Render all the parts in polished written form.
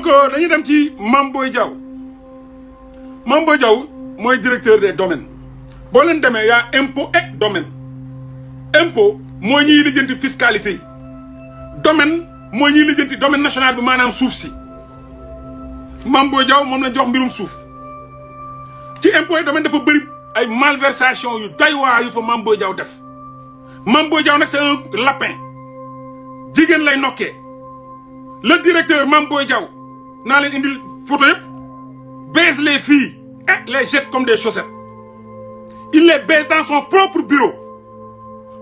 donc dañuy dem ci Mame Boye Diao Mame Boye Diao mooy directeur des domaines boo leen demee yaa impôt et domaine impôt mooy ñuy lijjanti fiscalité yi domaine mooy ñuy lijjanti domaine national bi maanaam suuf si Mame Boye Diao moom la jox mbirum suuf ci impôt et domaine dafa bëri ay malversation yu doy waar yu fa Mame Boye Diao def Mame Boye Diao nag c'est un lapin jigéen lay nokkee le directeur Mame Boye Diao naa leen indil photo yëpp baise les filles et les jette comme des chaussettes il les baise dans son propre bureau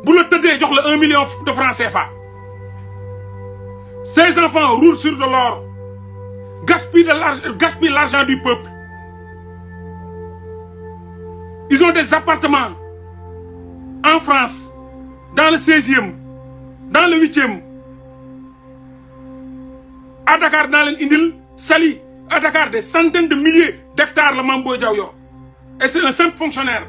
bu la tëddee jox la 1 million de francs CFA ses enfants roulent sur de l'or gaspillent l'argent du peuple ils ont des appartements en France dans le 16e dans le 8e à Dakar naa leen indil Saly à Dakar des centaines de milliers d'hectares la Mame Boye Diao yor et c'est un simple fonctionnaire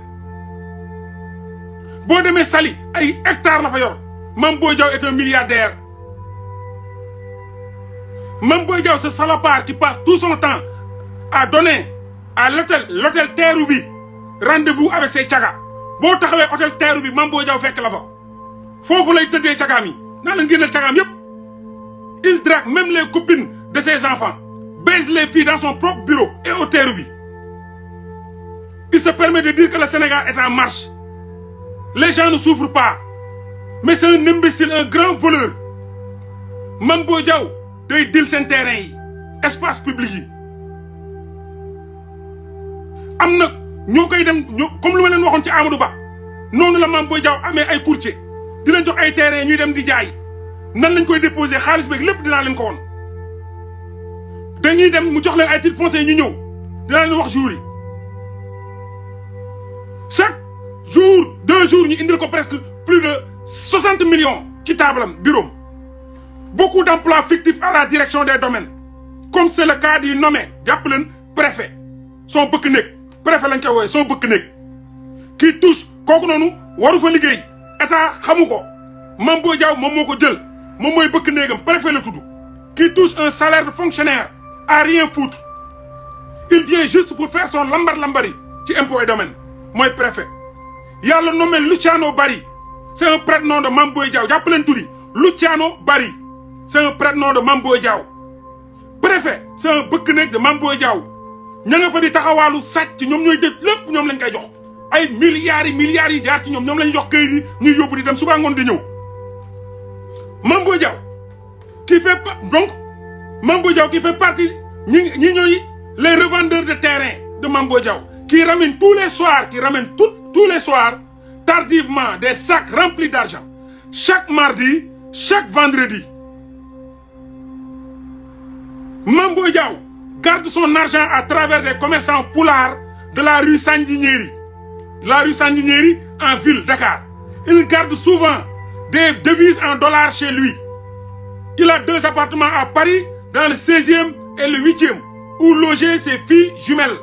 boo demee Saly ay hectares la fa yor Mame Boye Diao est un milliardaire Mame Boye Diao ce salopard qui passe tout son temps à donner à l'hôtel Teeru bi rendez-vous avec ses caga boo taxawee hôtel Teeru bi Mame Boye Diao fekk la fa foofu lay tëddee cagaam yi naa leen génneel cagaam yëpp il drague même les copines de ses enfants baise les filles dans son propre bureau et au Teeru bi il se permet de dire que le Sénégal est en marche les gens ne souffrent pas mais c'est un imbécile un grand voleur Mame Boye Diao day dil seen terrain yi espace public yi am na ñoo koy dem comme lu ma leen waxoon ci Amadou Ba noonu la Mame Boye Diao amee ay courtier di leen jox ay terrain ñuy dem di jaay nan lañ koy déposer xaalis beeg lépp dinaa leen ko woon dañuy dem mu jox leen ay titres fonciers ñu ñëw dinaa leen wax jour yi chaque jour 2 jours ñu indil ko presque plus de 60 millions ci tabalam bureau beaucoup d'emplois fictifs à la direction des domaines comme c'est le cas du nommé jàpp leen préfet son bëkk néeg préfet lañ koy wooye son bëkk néeg qui touche kooku noonu waru fa liggéey état xamu ko Mame Boye Diao moom moo ko jël moom mooy bëkk néegam préfet la tudd qui touche un salaire de fonctionnaire à rien foutre il vient juste pour faire son lambar-lambari ci impôt et domaine mooy préfet yàlla nommé Luciano Bari c'est un prête-nom de Mame Boye Diao jàpp leen tuddi Luciano Bari c'est un prête-nom de Mame Boye Diao préfet c'est un bëkk néeg de Mame Boye Diao ña nga fa di taxawaalu sàcc ñoom ñooy dégg lépp ñoom lañ koy jox ay milliards yi jaar ci ñoom lañ jox këyit yi ñuy yóbbu di dem suba ngoon di ñëw Mame Boye Diao qui fait donc Mame Boye Diao qui fait partie ñi ñooy les revendeurs de terrain de Mame Boye Diao qui ramènent tous les soirs tous les soirs tardivement des sacs remplis d'argent chaque mardi chaque vendredi Mame Boye Diao garde son argent à travers des commerçants poulards de la rue Sandinéry en ville Dakar il garde souvent des devises en dollars chez lui il a 2 appartements à Paris dans le 16e et le 8e où logeaient ses filles jumelles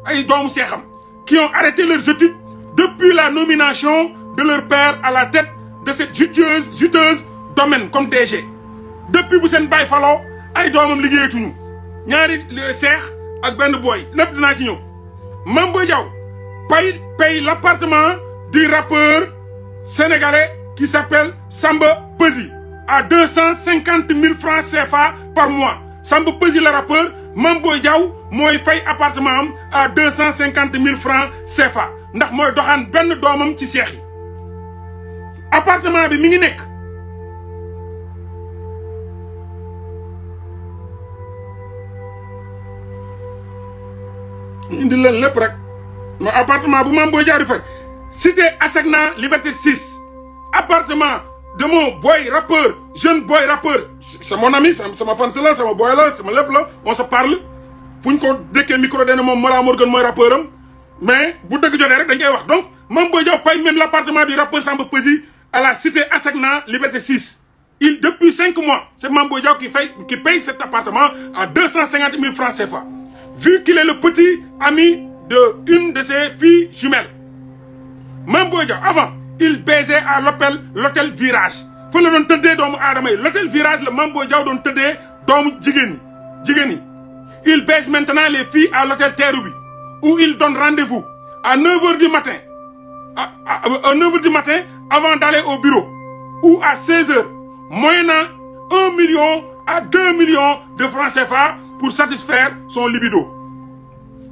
ay doomu seexam qui ont arrêté leurs études depuis la nomination de leur père à la tête de cette juteuse domaine comme DG depuis bu seen baay faloo ay doomam liggéeyatuñu ñaari seex ak benn booy lépp dinaa ci ñëw Mame Boye Diao paye l'appartement du rappeur sénégalais qui s'appelle Samba Peuzzi à 250 000 francs CFA par mois Samba Peuzzi le rappeur Mame Boye Diao mooy fay appartement am à 250 000 francs CFA ndax mooy doxaan benn doomam ci seex yi appartement bi mi ngi nekk indi leen lépp rek ma appartement bu Mame Boye Diao di fay cité Asegna Liberté 6 appartement de mon boy rappeur jeune boy rappeur c'est mon ami sama fan la sama boy la sama lépp la on se parle fu ñu ko dékkee micro dene moom Mara Morgan mooy rappeur am mais bu dëgg jotee rek dañ koy wax donc Mame Boye Diao paye même l'appartement du rappeur Samba Peuzzi à la cité Asegna Liberté 6 depuis 5 mois c'est Mame Boye Diao qui paye cet appartement à 250 000 francs CFA vu qu'il est le petit ami de une de ses filles jumelles Mame Boye Diao avant il baisait à l'hôtel Virage fa la doon tëddee doomu aadama yi l'hôtel Virage la Mame Boye Diao doon tëddee doomu jigéen ñi il baise maintenant les filles à l'hôtel Terrou-Bi, où il donne rendez-vous à 9h du matin, à 9h du matin avant d'aller au bureau, ou à 16h, moyennant 1 million à 2 millions de francs CFA pour satisfaire son libido.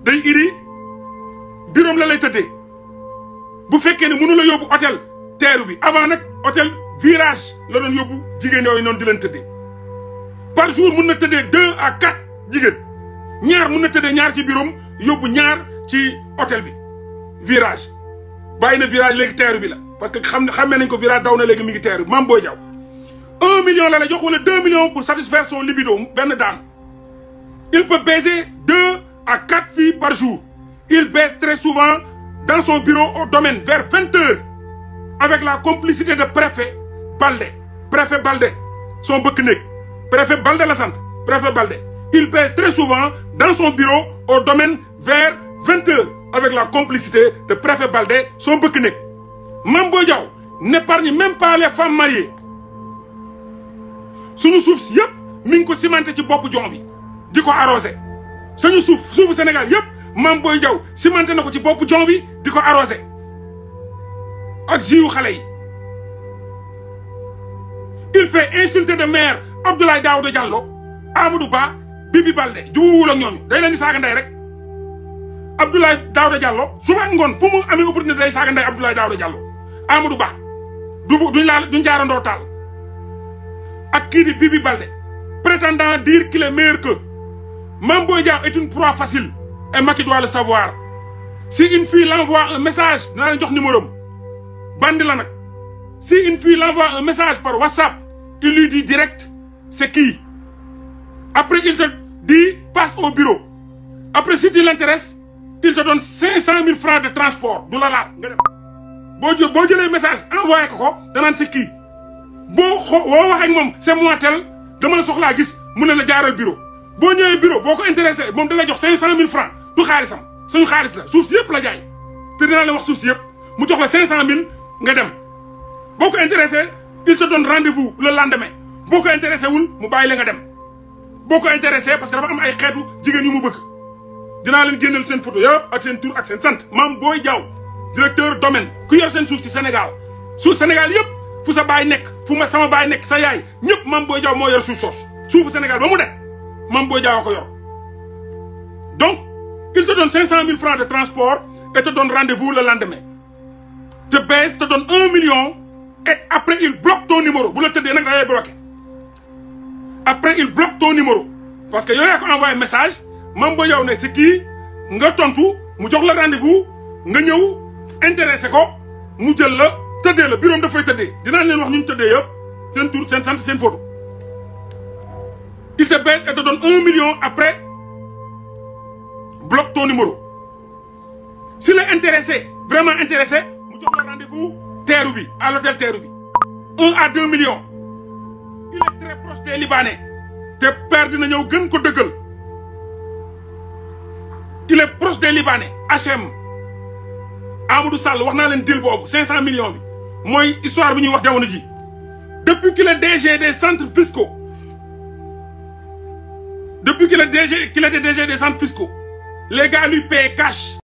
day iri bureau la lay tëddee bu fekkee ne mënu la yóbbu hôtel Terrou-Bi avant nag hôtel Virage la doon yóbbu jigéen yooyu noonu di leen tëddee par jour mun na tëddee 2 à 4 jigéen ñaar mun na tëddee ñaar ci bureau yóbbu ñaar ci hôtel bi Virage bàyyi na Virage léegi Terrou-Bi la parce que xamee nañ ko Virage daw na léegi mi ngi Terrou-Bi Mame Boye Diao 1 million la jox wala 2 millions pour satisfaire son libido benn daan il peut baiser 2 à 4 filles par jour. Il baise très souvent dans son bureau au domaine vers 20h avec la complicité de préfet Baldé. Préfet Baldé, son bëkk-néeg. Préfet Baldé la sant, préfet Baldé. Il baise très souvent dans son bureau au domaine vers 20h avec la complicité de préfet Baldé, son bëkk-néeg. Mame Boye Diao n'épargne même pas les femmes mariées. Suñu suuf si yëpp mi ngi ko cimenté ci bopp jon bi di ko arrosé. suñu suufu Sénégal yëpp Mame Boye Diao cimenté na ko ci bopp jon bi di ko arrosé ak jiwu xale yi. il fait insulter de maire Abdoulaye Daouda Diallo Amadou Ba Bibi Baldé juwuwul ak ñooñu day leen di saaga ndey rek. Abdoulaye Daouda Diallo suba ak ngoon fu mu amee opportunité day saaga ndey Abdoulaye Daouda Diallo Amadou Ba duñ jaarandoo taal ak kii di Bibi Baldé prétendant dire qu'il est meilleur que. Mame Boye Diao est une proie facile et Macky doit le savoir. Si une fille l'envoie un message dinaa leen jox numéro am bandi la nag. Si une fille l'envoie un message par WhatsApp il lui dit direct c'est qui. Après il te dit passe au bureau. Après si tu l'intéresses il te donne 500 000 francs de transport du la laal nga dem. boo jëlee message envoyé ko danaan c'est qui. boo wax ak moom c'est moi tel dama la soxlaa gis mu ne la jaaral bureau. boo ñëwee bureau boo ko intéressé moom da lay jox 500 000 francs du xaalisam suñu xaalis la suuf si yëpp la jaay te dinaa la wax suuf si yëpp mu jox la 500 000 nga dem boo ko intéressé il te donne rendez-vous le lendemain boo ko intéressé wul mu bàyyi la nga dem boo ko intéressé parce que dafa am ay xeetu jigéen yu mu bëgg dinaa leen génneel seen photo yëpp ak seen tur ak seen sant Mame Boye Diao directeur domaine ku yor seen suuf si Sénégal suuf Sénégal yëpp fu sa baay nekk fu ma sama baay nekk sa yaay ñëpp Mame Boye Diao moo yor suuf soos suufu Sénégal ba mu de Mame Boye Diao ko yor donc il te donne 500 000 francs de transport et te donne rendez-vous le lendemain te baisse te donne 1 million et après il bloque ton numéro bu la tëddee nag da lay bloqué après il bloque ton numéro parce que yow yaa ko envoyé message Mame Boye Diao ne c'est kii nga tontu mu jox la rendez-vous nga ñëw intéressé ko mu jël la tëddee la bureau dafay tëddee dinaa leen wax ñu tëddee yëpp seen tur seen sant seen photo. Il te baisse et te donne 1 million après bloque ton numéro. S'il est intéressé, vraiment intéressé, mu jox la rendez-vous Terrou-Bi à l'hôtel Terrou-Bi. 1 à 2 millions. Il est très proche des Libanais. Te père dina ñëw gën ko dëggal. Il est proche des Libanais. HM. Amadou Sall wax naa leen deal boobu 500 millions bi mooy histoire bi ñuy wax jamono ji. Depuis qu'il est DG des centres fiscaux. Depuis qu'il était DG des centres fiscaux, les gars lui paient cash.